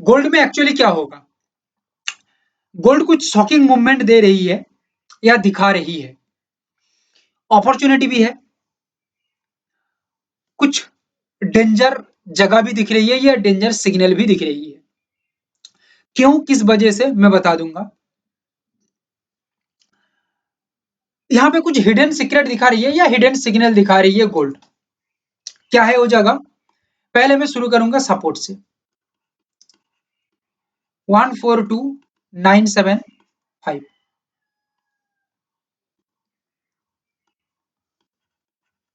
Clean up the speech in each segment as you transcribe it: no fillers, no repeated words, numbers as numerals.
Gold में actually क्या होगा, गोल्ड कुछ शॉकिंग मूवमेंट दे रही है या दिखा रही है, अपॉर्चुनिटी भी है, कुछ डेंजर जगह भी दिख रही है या डेंजर सिग्नल भी दिख रही है। क्यों, किस वजह से, मैं बता दूंगा। यहाँ पे कुछ हिडन सीक्रेट दिखा रही है या हिडन सिग्नल दिखा रही है गोल्ड। क्या है वो जगह, पहले मैं शुरू करूंगा सपोर्ट से 142975,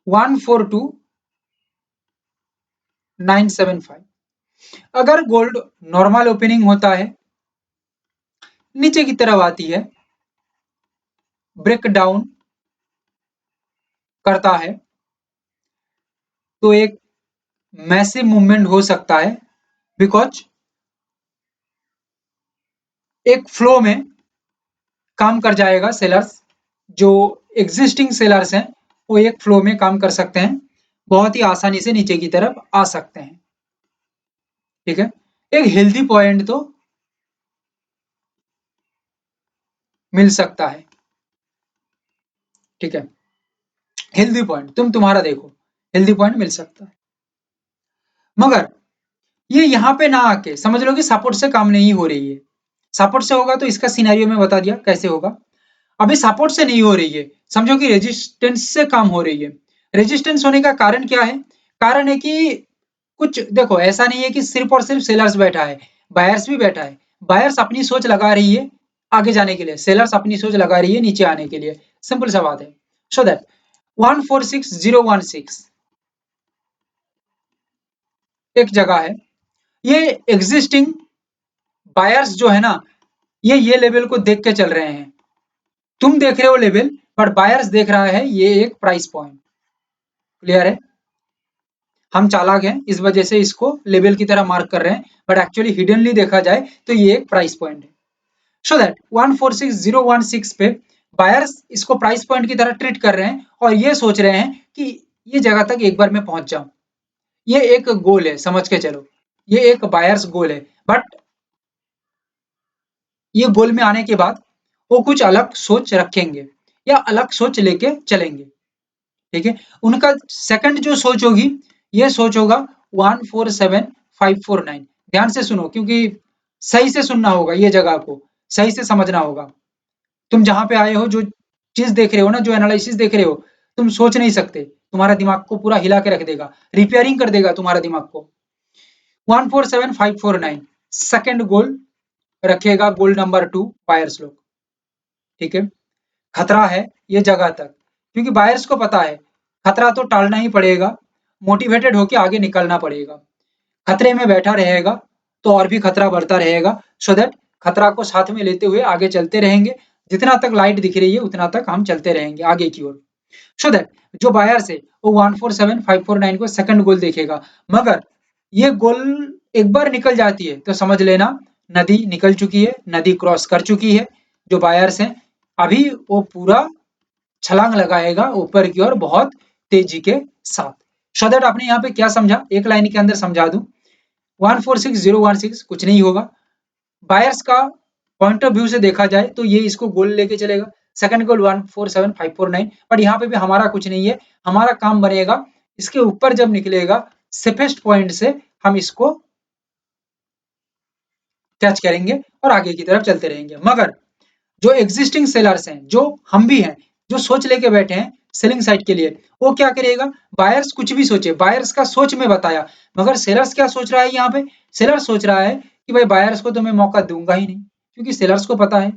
142975। अगर गोल्ड नॉर्मल ओपनिंग होता है, नीचे की तरफ आती है, ब्रेक डाउन करता है, तो एक मैसिव मूवमेंट हो सकता है, बिकॉज एक फ्लो में काम कर जाएगा सेलर्स, जो एग्जिस्टिंग सेलर्स हैं वो एक फ्लो में काम कर सकते हैं, बहुत ही आसानी से नीचे की तरफ आ सकते हैं। ठीक है, एक हेल्दी पॉइंट तो मिल सकता है। ठीक है, हेल्दी पॉइंट तुम्हारा देखो, हेल्दी पॉइंट मिल सकता है, मगर ये यहाँ पे ना आके समझ लो कि सपोर्ट से काम नहीं हो रही है। सपोर्ट से होगा तो इसका सिनेरियो में बता दिया कैसे होगा। अभी सपोर्ट से नहीं हो रही है, समझो कि रेजिस्टेंस से काम हो रही है। रेजिस्टेंस होने का कारण क्या है, कारण है कि कुछ देखो, ऐसा नहीं है कि सिर्फ और सिर्फ सेलर्स बैठा है, बायर्स भी बैठा है। बायर्स अपनी सोच लगा रही है आगे जाने के लिए, सेलर्स अपनी सोच लगा रही है नीचे आने के लिए, सिंपल सा बात है। सो दैट 146016 एक जगह है, ये एग्जिस्टिंग बायर्स जो है ना, ये लेवल को देख के चल रहे हैं। तुम देख रहे हो लेवल, पर बायर्स देख रहा है ये एक प्राइस पॉइंट। क्लियर है, हम चालाक हैं इस वजह से इसको लेवल की तरह मार्क कर रहे हैं, बट एक्चुअली हिडनली देखा जाए तो ये एक प्राइस पॉइंट है। सो दैट 146016 पे बायर्स इसको प्राइस पॉइंट की तरह ट्रीट कर रहे हैं और ये सोच रहे हैं कि ये जगह तक एक बार मैं पहुंच जाऊं। ये एक गोल है, समझ के चलो, ये एक बायर्स गोल है, बट ये गोल में आने के बाद वो कुछ अलग सोच रखेंगे या अलग सोच लेके चलेंगे। ठीक है, उनका सेकंड जो सोच होगी, ये सोच होगा 147549। ध्यान से सुनो, क्योंकि सही से सुनना होगा, ये जगह को सही से समझना होगा। तुम जहां पे आए हो, जो चीज देख रहे हो ना, जो एनालिसिस देख रहे हो, तुम सोच नहीं सकते, तुम्हारा दिमाग को पूरा हिला के रख देगा, रिपेयरिंग कर देगा तुम्हारा दिमाग को। 147549 सेकंड गोल रखेगा, गोल नंबर 2 बायर्स लोग। ठीक है, खतरा है ये जगह तक, क्योंकि बायर्स को पता है खतरा तो टालना ही पड़ेगा, मोटिवेटेड होकर आगे निकलना पड़ेगा। खतरे में बैठा रहेगा तो और भी खतरा बढ़ता रहेगा, सो दैट खतरा को साथ में लेते हुए आगे चलते रहेंगे। जितना तक लाइट दिख रही है उतना तक हम चलते रहेंगे आगे की ओर। सो दैट जो बायर्स है वो 147549 को सेकंड गोल देखेगा, मगर ये गोल एक बार निकल जाती है तो समझ लेना नदी निकल चुकी है, नदी क्रॉस कर चुकी है। जो बायर्स हैं अभी वो पूरा छलांग लगाएगा ऊपर की ओर बहुत तेजी के साथ। सो दैट आपने यहाँ पे क्या समझा, एक लाइन के अंदर समझा दूं, 146016 कुछ नहीं होगा। बायर्स का पॉइंट ऑफ व्यू से देखा जाए तो ये इसको गोल लेके चलेगा, सेकंड गोल 147549, बट यहाँ पे भी हमारा कुछ नहीं है। हमारा काम बनेगा इसके ऊपर जब निकलेगा सेफेस्ट पॉइंट से हम इसको कैच करेंगे और आगे की तरफ चलते रहेंगे। मगर जो एग्जिस्टिंग सेलर्स हैं, जो हम भी हैं, जो सोच लेके बैठे हैं सेलिंग साइड के लिए, वो क्या करेगा, बायर्स कुछ भी सोचे, बायर्स का सोच में बताया, मगर सेलर्स क्या सोच रहा है यहाँ पे, सेलर सोच रहा है कि भाई बायर्स को तो मैं मौका दूंगा ही नहीं, क्योंकि सेलर्स को पता है,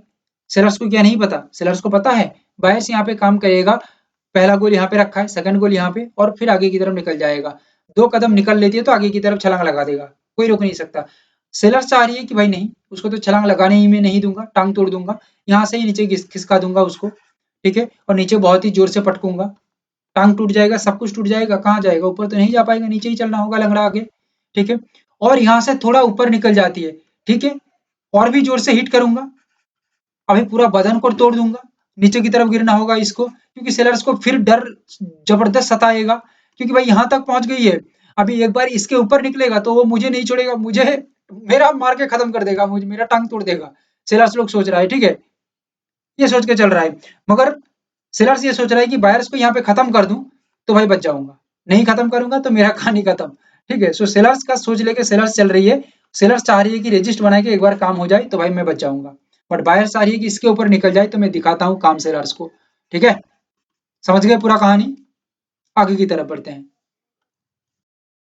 सेलर्स को क्या नहीं पता, सेलर्स को पता है बायर्स यहाँ पे काम करेगा, पहला गोल यहाँ पे रखा है, सेकंड गोल यहाँ पे, और फिर आगे की तरफ निकल जाएगा। 2 कदम निकल लेती है तो आगे की तरफ छलांग लगा देगा, कोई रोक नहीं सकता। सेलर चाह रही है कि भाई नहीं, उसको तो छलांग लगाने ही में नहीं दूंगा, टांग तोड़ दूंगा, यहाँ से ही नीचे खिसका दूंगा उसको। ठीक है, और नीचे बहुत ही जोर से पटकूंगा, टांग टूट जाएगा, सब कुछ टूट जाएगा, कहाँ जाएगा, ऊपर तो नहीं जा पाएगा, नीचे ही चलना होगा लंगड़ा आगे। ठीक है, और यहाँ से थोड़ा ऊपर निकल जाती है, ठीक है, और भी जोर से हिट करूंगा, अभी पूरा बदन को तोड़ दूंगा, नीचे की तरफ गिरना होगा इसको, क्योंकि सेलर्स को फिर डर जबरदस्त सताएगा, क्योंकि भाई यहाँ तक पहुंच गई है, अभी एक बार इसके ऊपर निकलेगा तो वो मुझे नहीं छोड़ेगा, मुझे मेरा मार के खत्म कर देगा, मुझे मेरा टांग तोड़ देगा। सेलर्स लोग सोच रहा है, ठीक है, ये सोच के चल रहा है। मगर सेलर्स ये सोच रहा है कि बायर्स को यहाँ पे खत्म कर दूं तो भाई बच जाऊंगा, नहीं खत्म करूंगा तो मेरा कहानी खत्म। ठीक है, सो सेलर्स का सोच लेके सेलर्स चल रही है। सेलर्स चाह रही है कि रजिस्ट बना के एक बार काम हो जाए तो भाई मैं बच जाऊंगा। बट बायर्स चाह रही है कि इसके ऊपर निकल जाए तो मैं दिखाता हूँ काम सेलर्स को। ठीक है, समझ गए पूरा कहानी? आगे की तरफ बढ़ते हैं।